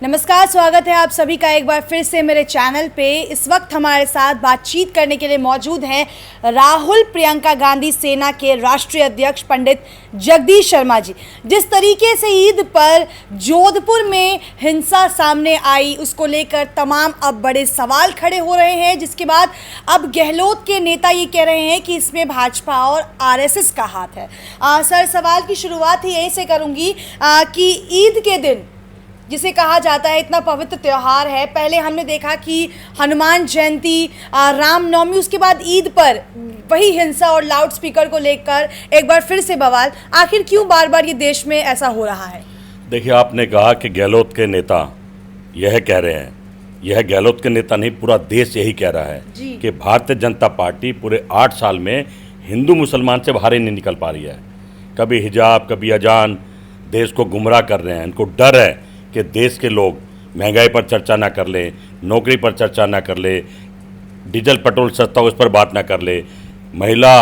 नमस्कार, स्वागत है आप सभी का एक बार फिर से मेरे चैनल पे। इस वक्त हमारे साथ बातचीत करने के लिए मौजूद हैं राहुल प्रियंका गांधी सेना के राष्ट्रीय अध्यक्ष पंडित जगदीश शर्मा जी। जिस तरीके से ईद पर जोधपुर में हिंसा सामने आई, उसको लेकर तमाम अब बड़े सवाल खड़े हो रहे हैं, जिसके बाद अब गहलोत के नेता ये कह रहे हैं कि इसमें भाजपा और आरएसएस का हाथ है। सर, सवाल की शुरुआत ही यहीं से करूँगी कि ईद के दिन जिसे कहा जाता है इतना पवित्र त्यौहार है, पहले हमने देखा कि हनुमान जयंती, रामनवमी, उसके बाद ईद पर वही हिंसा और लाउड स्पीकर को लेकर एक बार फिर से बवाल। आखिर क्यों बार बार ये देश में ऐसा हो रहा है? देखिए, आपने कहा कि गहलोत के नेता यह कह रहे हैं, यह गहलोत के नेता नहीं, पूरा देश यही कह रहा है कि भारतीय जनता पार्टी पूरे 8 साल में हिंदू मुसलमान से बाहर ही नहीं निकल पा रही है। कभी हिजाब, कभी अजान, देश को गुमराह कर रहे हैं। इनको डर है कि देश के लोग महंगाई पर चर्चा ना कर ले, नौकरी पर चर्चा ना कर ले, डीजल पेट्रोल सस्ता हो उस पर बात ना कर ले, महिला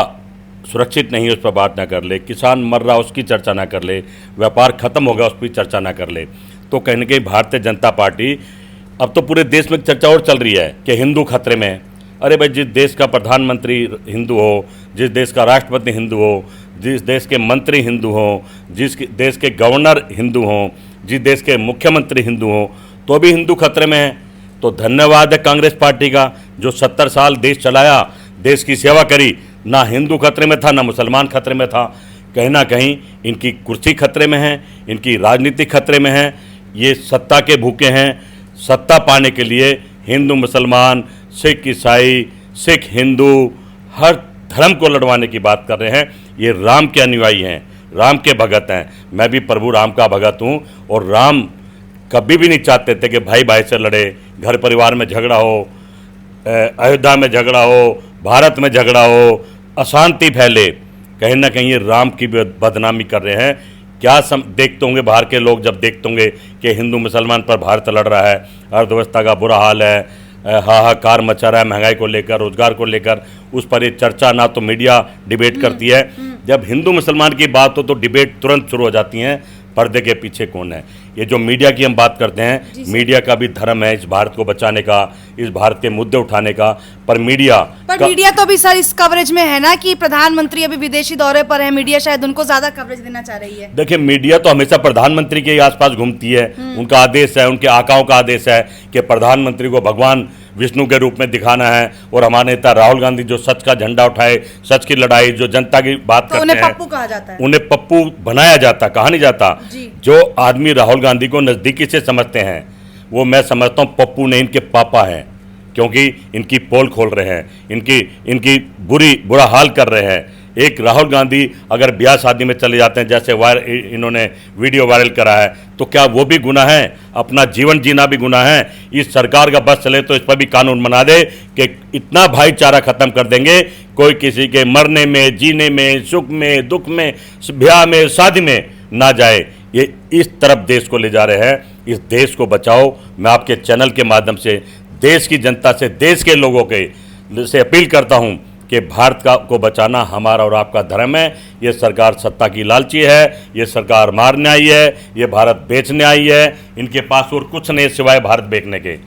सुरक्षित नहीं है उस पर बात ना कर ले, किसान मर रहा उसकी चर्चा ना कर ले, व्यापार खत्म हो गया उस पर चर्चा ना कर ले। तो कहीं ना कहीं भारतीय जनता पार्टी, अब तो पूरे देश में चर्चा और चल रही है कि हिंदू खतरे में है। अरे भाई, जिस देश का प्रधानमंत्री हिंदू हो, जिस देश का राष्ट्रपति हिंदू हो, जिस देश के मंत्री हिंदू हों, जिस देश के गवर्नर हिंदू हों, जिस देश के मुख्यमंत्री हिंदू हों, तो भी हिंदू खतरे में है। तो धन्यवाद है कांग्रेस पार्टी का, जो 70 साल देश चलाया, देश की सेवा करी। ना हिंदू खतरे में था, ना मुसलमान खतरे में था। कहीं ना कहीं इनकी कुर्सी खतरे में है, इनकी राजनीति खतरे में है। ये सत्ता के भूखे हैं। सत्ता पाने के लिए हिंदू मुसलमान, सिख ईसाई, सिख हिंदू, हर धर्म को लड़वाने की बात कर रहे हैं। ये राम के अनुयायी हैं, राम के भगत हैं। मैं भी प्रभु राम का भगत हूँ। और राम कभी भी नहीं चाहते थे कि भाई भाई से लड़े, घर परिवार में झगड़ा हो, अयोध्या में झगड़ा हो, भारत में झगड़ा हो, अशांति फैले। कहीं ना कहीं ये राम की बदनामी कर रहे हैं। क्या देखते होंगे बाहर के लोग, जब देखते होंगे कि हिंदू मुसलमान पर भारत लड़ रहा है, अर्थव्यवस्था का बुरा हाल है, हाहाकार मचा रहा है महंगाई को लेकर, रोजगार को लेकर, उस पर ये चर्चा ना तो मीडिया डिबेट करती है। जब हिंदू मुसलमान की बात हो तो डिबेट तुरंत शुरू हो जाती हैं, पर्दे के पीछे कौन है। ये जो मीडिया की हम बात करते हैं, मीडिया का भी धर्म है इस भारत को बचाने का, इस भारत के मुद्दे उठाने का। पर मीडिया तो भी सर इस कवरेज में है ना कि प्रधानमंत्री अभी विदेशी दौरे पर है, मीडिया शायद उनको ज्यादा कवरेज देना चाह रही है। देखिए, मीडिया तो हमेशा प्रधानमंत्री के आसपास घूमती है। उनका आदेश है, उनके आकाओं का आदेश है कि प्रधानमंत्री को भगवान विष्णु के रूप में दिखाना है। और हमारे नेता राहुल गांधी जो सच का झंडा उठाए, सच की लड़ाई, जो जनता की बात करते हैं, उन्हें पप्पू कहा जाता है। उन्हें पप्पू बनाया जाता, कहा नहीं जाता। जो आदमी राहुल गांधी को नजदीकी से समझते हैं, वो मैं समझता हूँ पप्पू नहीं, इनके पापा हैं। क्योंकि इनकी पोल खोल रहे हैं, इनकी बुरा हाल कर रहे हैं। एक राहुल गांधी अगर ब्याह शादी में चले जाते हैं, जैसे इन्होंने वीडियो वायरल करा है, तो क्या वो भी गुनाह है? अपना जीवन जीना भी गुनाह है। इस सरकार का बस चले तो इस पर भी कानून बना दे कि इतना भाईचारा खत्म कर देंगे, कोई किसी के मरने में, जीने में, सुख में, दुख में, ब्याह में, शादी में ना जाए। ये इस तरफ देश को ले जा रहे हैं। इस देश को बचाओ। मैं आपके चैनल के माध्यम से देश की जनता से, देश के लोगों के से अपील करता हूं कि भारत को बचाना हमारा और आपका धर्म है। ये सरकार सत्ता की लालची है, ये सरकार मारने आई है, ये भारत बेचने आई है। इनके पास और कुछ नहीं सिवाय भारत बेचने के।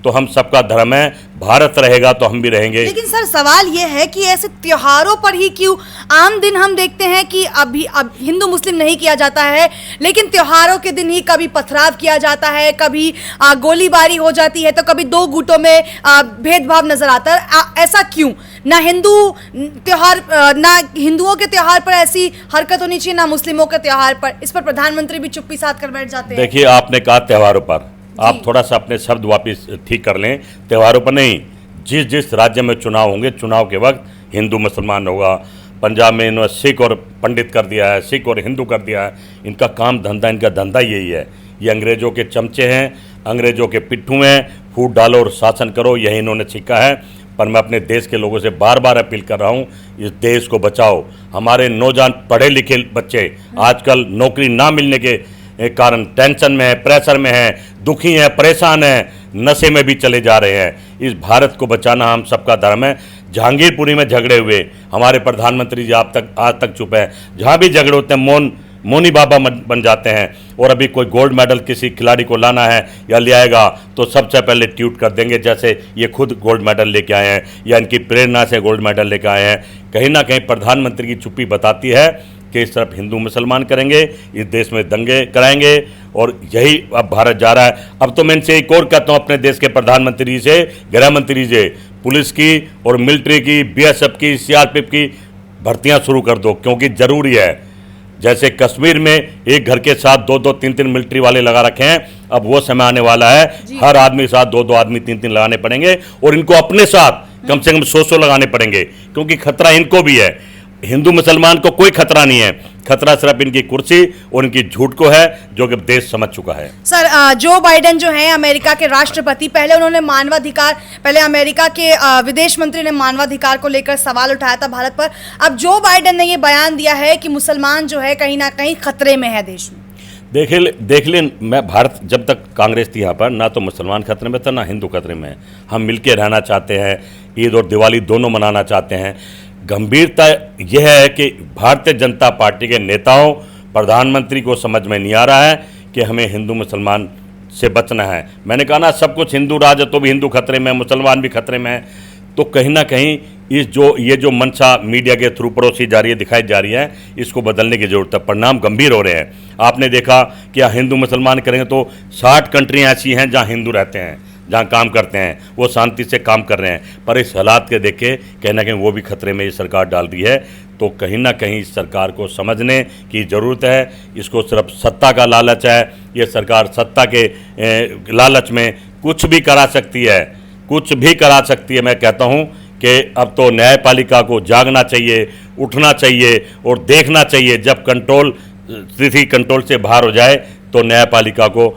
तो हम सबका धर्म है, भारत रहेगा तो हम भी रहेंगे। लेकिन सर, सवाल ये है कि ऐसे त्योहारों पर ही क्यों? आम दिन हम देखते हैं कि अब हिंदू मुस्लिम नहीं किया जाता है, लेकिन त्योहारों के दिन ही कभी पथराव किया जाता है, कभी गोलीबारी हो जाती है, तो कभी दो गुटों में भेदभाव नजर आता है। ऐसा क्यों? ना हिंदुओं के त्योहार पर ऐसी हरकत होनी चाहिए, ना मुस्लिमों के त्योहार पर। इस पर प्रधानमंत्री भी चुप्पी साध कर बैठ जाते हैं। देखिए, आपने कहा त्योहारों पर, आप थोड़ा सा अपने शब्द वापस ठीक कर लें। त्योहारों पर नहीं, जिस राज्य में चुनाव होंगे, चुनाव के वक्त हिंदू मुसलमान होगा। पंजाब में इन्होंने सिख और पंडित कर दिया है, सिख और हिंदू कर दिया है। इनका काम धंधा, इनका धंधा यही है। ये अंग्रेजों के चमचे हैं, अंग्रेजों के पिट्ठू हैं। फूट डालो और शासन करो, यही इन्होंने सीखा है। पर मैं अपने देश के लोगों से बार बार अपील कर रहा हूँ, इस देश को बचाओ। हमारे नौजवान पढ़े लिखे बच्चे आजकल नौकरी ना मिलने के कारण टेंशन में है, प्रेशर में है, दुखी हैं, परेशान हैं, नशे में भी चले जा रहे हैं। इस भारत को बचाना हम सबका धर्म है। जहांगीरपुरी में झगड़े हुए हमारे प्रधानमंत्री जी आज तक चुप है। जहाँ भी झगड़े होते हैं मौन मोनी बाबा बन जाते हैं। और अभी कोई गोल्ड मेडल किसी खिलाड़ी को लाना है या ले आएगा तो सबसे पहले ट्वीट कर देंगे, जैसे ये खुद गोल्ड मेडल लेके आए हैं या इनकी प्रेरणा से गोल्ड मेडल लेके आए हैं। कहीं ना कहीं प्रधानमंत्री की चुप्पी बताती है कि इस तरफ हिंदू मुसलमान करेंगे, इस देश में दंगे कराएंगे, और यही अब भारत जा रहा है। अब तो मैं इनसे एक और कहता हूँ, अपने देश के प्रधानमंत्री से, गृह मंत्री से, पुलिस की और मिलिट्री की, बीएसएफ की, सीआरपीएफ की भर्तियां शुरू कर दो, क्योंकि ज़रूरी है। जैसे कश्मीर में एक घर के साथ 2-2, 3-3 मिलिट्री वाले लगा रखे हैं, अब वो समय आने वाला है हर आदमी के साथ 2-2 आदमी 3-3 लगाने पड़ेंगे, और इनको अपने साथ कम से कम 100 लगाने पड़ेंगे, क्योंकि खतरा इनको भी है। हिंदू मुसलमान को कोई खतरा नहीं है, खतरा सिर्फ इनकी कुर्सी और इनकी झूठ को है, जो कि देश समझ चुका है। सर, जो बाइडेन जो हैं अमेरिका के राष्ट्रपति, पहले उन्होंने मानवाधिकार, पहले अमेरिका के विदेश मंत्री ने मानवाधिकार को लेकर सवाल उठाया था भारत पर। अब जो बाइडेन ने ये बयान दिया है कि मुसलमान जो है कहीं ना कहीं खतरे में है देश में। देख लें, मैं भारत जब तक कांग्रेस थी यहाँ पर, ना तो मुसलमान खतरे में था ना हिंदू खतरे में। हम मिलके रहना चाहते हैं, ईद और दिवाली दोनों मनाना चाहते हैं। गंभीरता यह है कि भारतीय जनता पार्टी के नेताओं, प्रधानमंत्री को समझ में नहीं आ रहा है कि हमें हिंदू मुसलमान से बचना है। मैंने कहा ना, सब कुछ हिंदू राज है तो भी हिंदू खतरे में, मुसलमान भी खतरे में है। तो कहीं ना कहीं ये जो मंशा मीडिया के थ्रू परोसी जा रही है, दिखाई जा रही है, इसको बदलने की जरूरत है। परिणाम गंभीर हो रहे हैं। आपने देखा कि हिंदू मुसलमान करेंगे तो 60 कंट्रियाँ ऐसी हैं जहाँ हिंदू रहते हैं, जहाँ काम करते हैं, वो शांति से काम कर रहे हैं, पर इस हालात के देख के कहीं ना कहीं वो भी खतरे में ये सरकार डाल रही है। तो कहीं ना कहीं इस सरकार को समझने की ज़रूरत है। इसको सिर्फ सत्ता का लालच है, ये सरकार सत्ता के लालच में कुछ भी करा सकती है, कुछ भी करा सकती है। मैं कहता हूँ कि अब तो न्यायपालिका को जागना चाहिए, उठना चाहिए और देखना चाहिए। जब स्थिति कंट्रोल से बाहर हो जाए तो न्यायपालिका को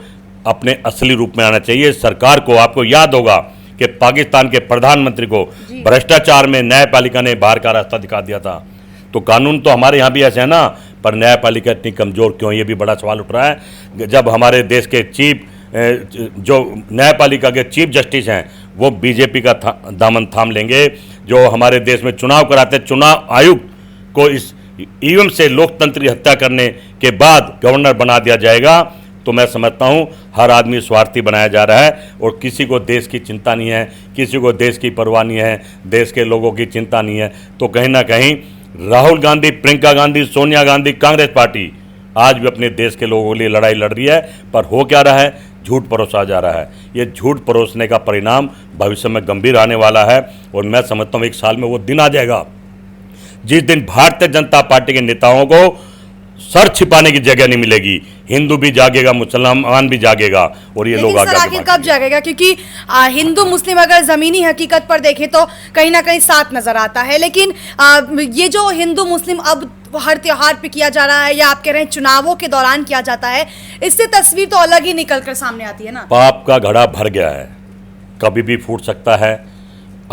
अपने असली रूप में आना चाहिए। सरकार को, आपको याद होगा कि पाकिस्तान के प्रधानमंत्री को भ्रष्टाचार में न्यायपालिका ने बाहर का रास्ता दिखा दिया था। तो कानून तो हमारे यहाँ भी ऐसे है ना, पर न्यायपालिका इतनी कमज़ोर क्यों, ये भी बड़ा सवाल उठ रहा है। जब हमारे देश के जो न्यायपालिका के चीफ जस्टिस हैं वो बीजेपी का दामन थाम लेंगे, जो हमारे देश में चुनाव कराते, चुनाव आयुक्त को इस ईवीएम से लोकतंत्र की हत्या करने के बाद गवर्नर बना दिया जाएगा, तो मैं समझता हूँ हर आदमी स्वार्थी बनाया जा रहा है और किसी को देश की चिंता नहीं है, किसी को देश की परवाह नहीं है, देश के लोगों की चिंता नहीं है। तो कहीं ना कहीं राहुल गांधी, प्रियंका गांधी, सोनिया गांधी, कांग्रेस पार्टी आज भी अपने देश के लोगों के लिए लड़ाई लड़ रही है, पर हो क्या रहा है, झूठ परोसा जा रहा है। ये झूठ परोसने का परिणाम भविष्य में गंभीर आने वाला है, और मैं समझता हूँ 1 साल में वो दिन आ जाएगा जिस दिन भारतीय जनता पार्टी के नेताओं को सर छिपाने की जगह नहीं मिलेगी। हिंदू भी जागेगा, मुसलमान भी जागेगा, और ये लोग आगे कब जागेगा? क्योंकि हिंदू मुस्लिम अगर जमीनी हकीकत पर देखें तो कहीं ना कहीं साथ नजर आता है, लेकिन ये जो हिंदू मुस्लिम अब हर त्योहार पे किया जा रहा है, या आप कह रहे हैं चुनावों के दौरान किया जाता है, इससे तस्वीर तो अलग ही निकल कर सामने आती है ना। पाप का घड़ा भर गया है, कभी भी फूट सकता है।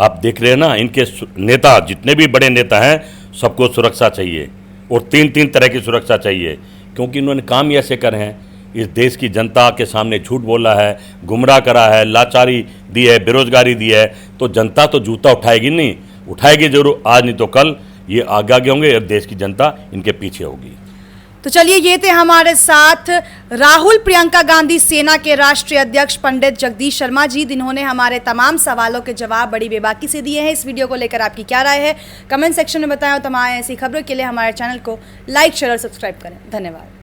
आप देख रहे हैं ना, इनके नेता, जितने भी बड़े नेता हैं, सबको सुरक्षा चाहिए, और 3-3 तरह की सुरक्षा चाहिए, क्योंकि इन्होंने काम ही ऐसे करे हैं। इस देश की जनता के सामने झूठ बोला है, गुमराह करा है, लाचारी दी है, बेरोजगारी दी है, तो जनता तो जूता उठाएगी नहीं, उठाएगी जरूर, आज नहीं तो कल ये आगे होंगे और देश की जनता इनके पीछे होगी। तो चलिए, ये थे हमारे साथ राहुल प्रियंका गांधी सेना के राष्ट्रीय अध्यक्ष पंडित जगदीश शर्मा जी, जिन्होंने हमारे तमाम सवालों के जवाब बड़ी बेबाकी से दिए हैं। इस वीडियो को लेकर आपकी क्या राय है, कमेंट सेक्शन में बताएं। और तमाम ऐसी खबरों के लिए हमारे चैनल को लाइक, शेयर और सब्सक्राइब करें। धन्यवाद।